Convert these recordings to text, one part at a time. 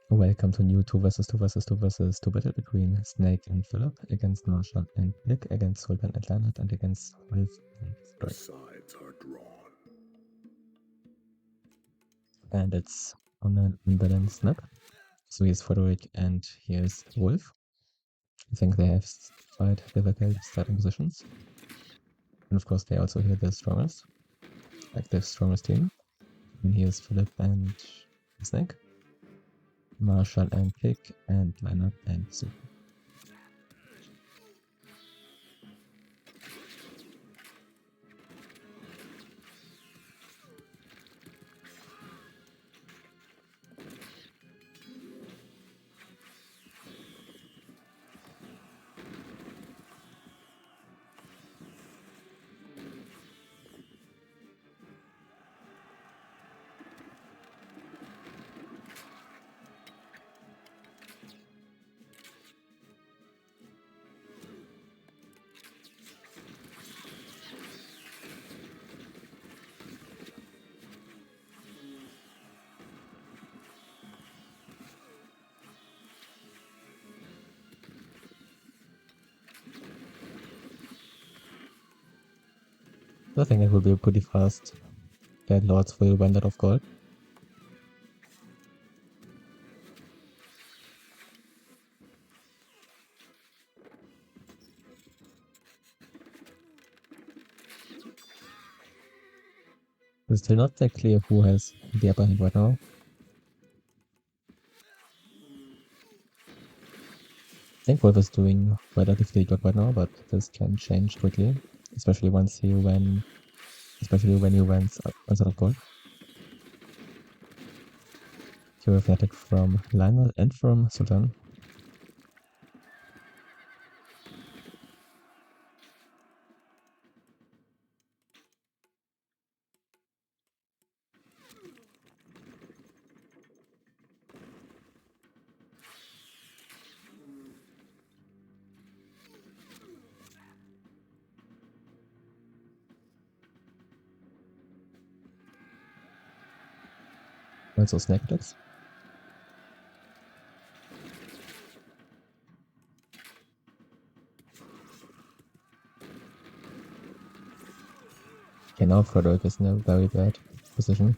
Welcome to new 2 versus 2 versus 2 versus 2 battle between Snake and Philip against Marshall and Nick, against Sultan and Leonard, and against Wolf and The Frederick. sides are drawn. And it's on an unbalanced map. So here's Frederick and here's Wolf. I think they have quite difficult starting positions. And of course they also here the strongest, like the strongest team. And here's Philip and Snake, Marshall and Kick, and Leonard and Sultan. I think it will be pretty fast. That Lords will run out of gold. It's still not that clear who has the upper hand right now. I think Wolf is doing relatively good right now, but this can change quickly, especially once he runs runs out of gold. Hero Fnatic from Lionel and from Sultan. Also Snake attacks. Okay, now Frederick is in a very bad position.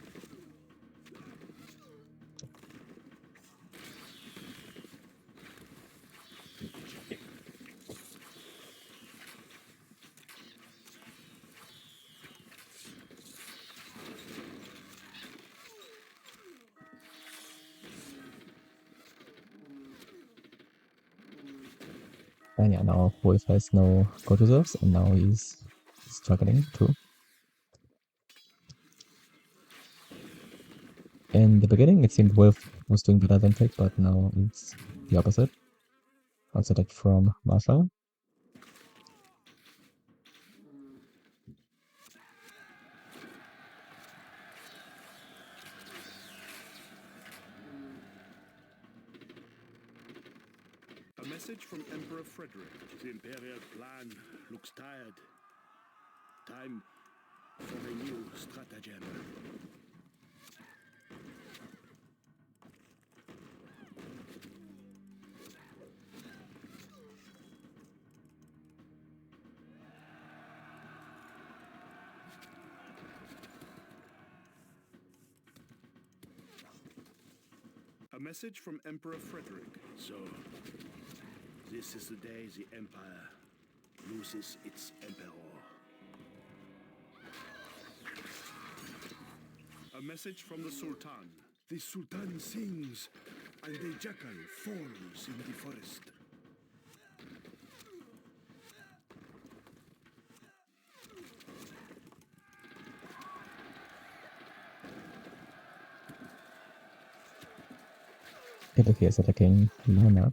And yeah, now Wolf has no gold reserves, and now he's struggling too. In the beginning, it seemed Wolf was doing better than Tick, but now it's the opposite. Also attack from Marshall. A message from Emperor Frederick. The Imperial plan looks tired. Time for a new stratagem. A message from Emperor Frederick. So, this is the day the Empire loses its Emperor. A message from the Sultan. The Sultan sings, and the jackal falls in the forest. Philip is attacking Lana.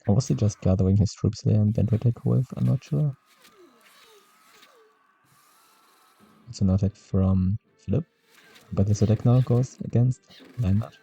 Or was he just gathering his troops there and then to attack Wolf? I'm not sure. It's an attack from Philip, but this attack now goes against Leonard.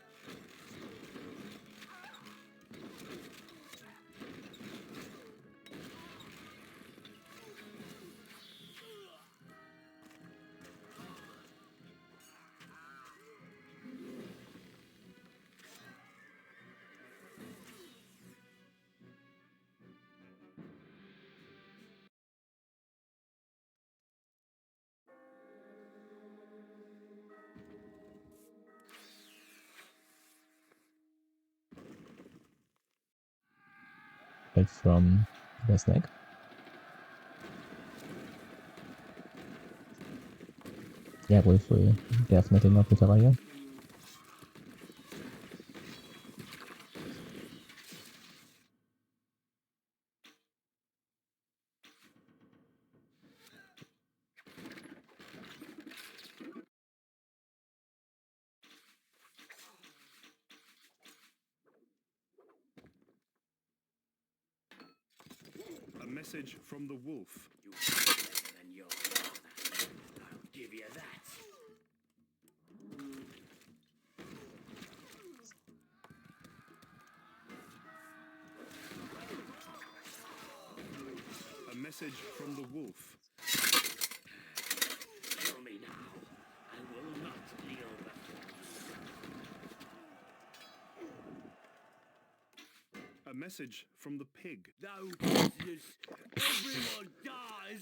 like from the snake. Yeah, Wolf will definitely not recover here. A message from the wolf. You better than your father. I'll give you that. A message from the wolf. Kill me now. I will not yield. A message from the pig. Thou business. Everyone dies.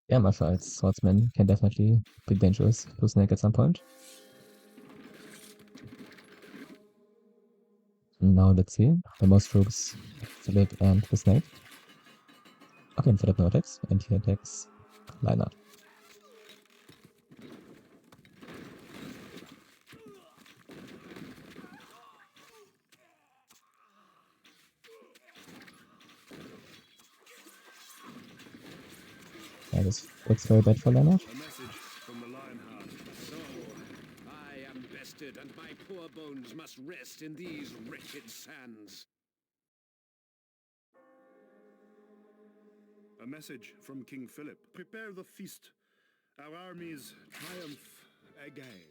Yeah, martial arts swordsman can definitely be dangerous to Snake at some point. Now let's see. The most troops, Philippe and the Snake. Okay, and Philippe no attacks, and he attacks Lionheart. Yeah, this looks very bad for Lionheart. A message from the Lionheart. So, I am bested, and my poor bones must rest in these wretched sands. A message from King Philip. Prepare the feast. Our armies triumph again.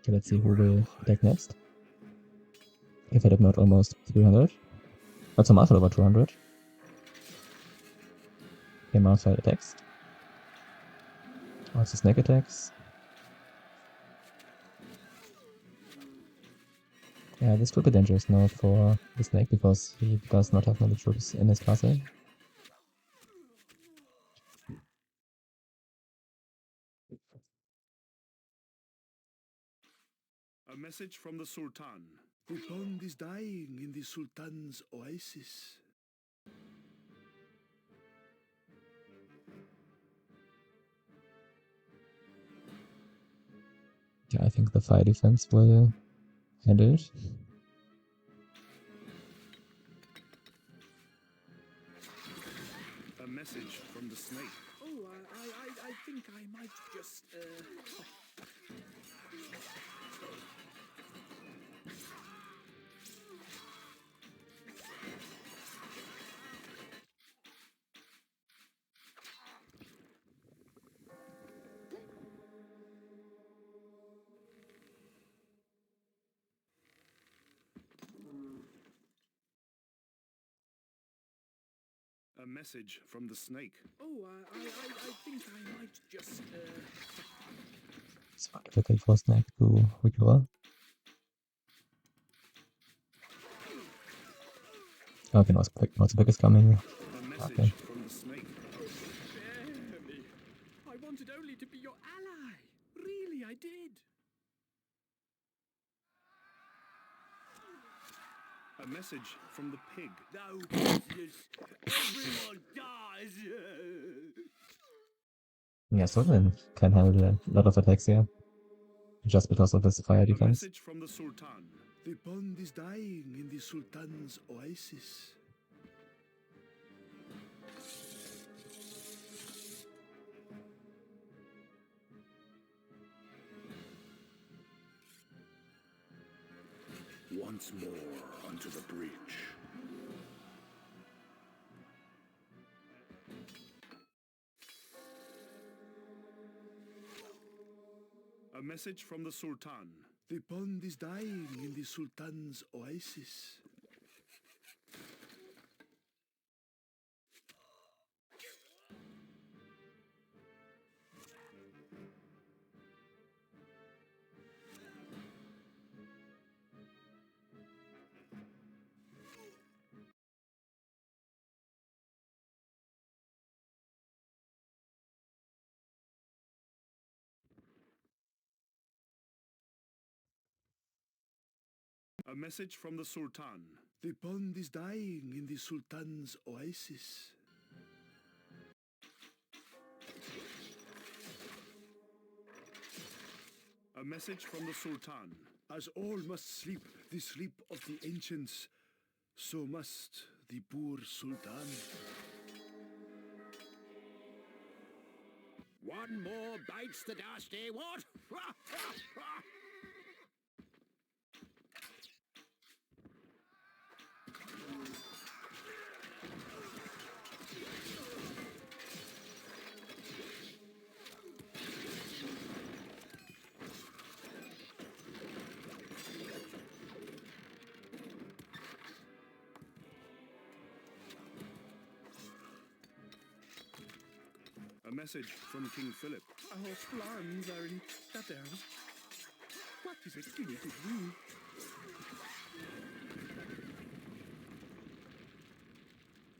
Okay, let's see who will attack next. If Philippe not almost 300. Not so much, over 200. Okay, Mountfire attacks. Also Snake attacks. Yeah, this could be dangerous now for the Snake because he does not have many troops in his castle. A message from the Sultan. The pond is dying in the Sultan's oasis. Yeah, I think the fire defense will handle it. A message from the snake. Oh, I think I might just, A message from the snake. Oh, I think I might just, It's not difficult for Snake to recover. Okay, no, Spec is coming. A message Okay. from the snake. spare me. I wanted only to be your ally. Really, I did. A message from the pig. Thou business. Everyone dies. Yeah, Sultan can handle a lot of attacks here. Just because of his fire A defense. message from the Sultan. The pond is dying in the Sultan's oasis. once more onto the breach. A message from the Sultan. The pond is dying in the Sultan's oasis. A message from the Sultan. The pond is dying in the Sultan's oasis. A message from the Sultan. As all must sleep the sleep of the ancients, so must the poor Sultan. One more bites the dust, eh, what? A message from King Philip. Our plans are in tatters. What is it we need to do?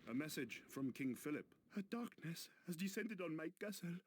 A message from King Philip. A darkness has descended on my castle.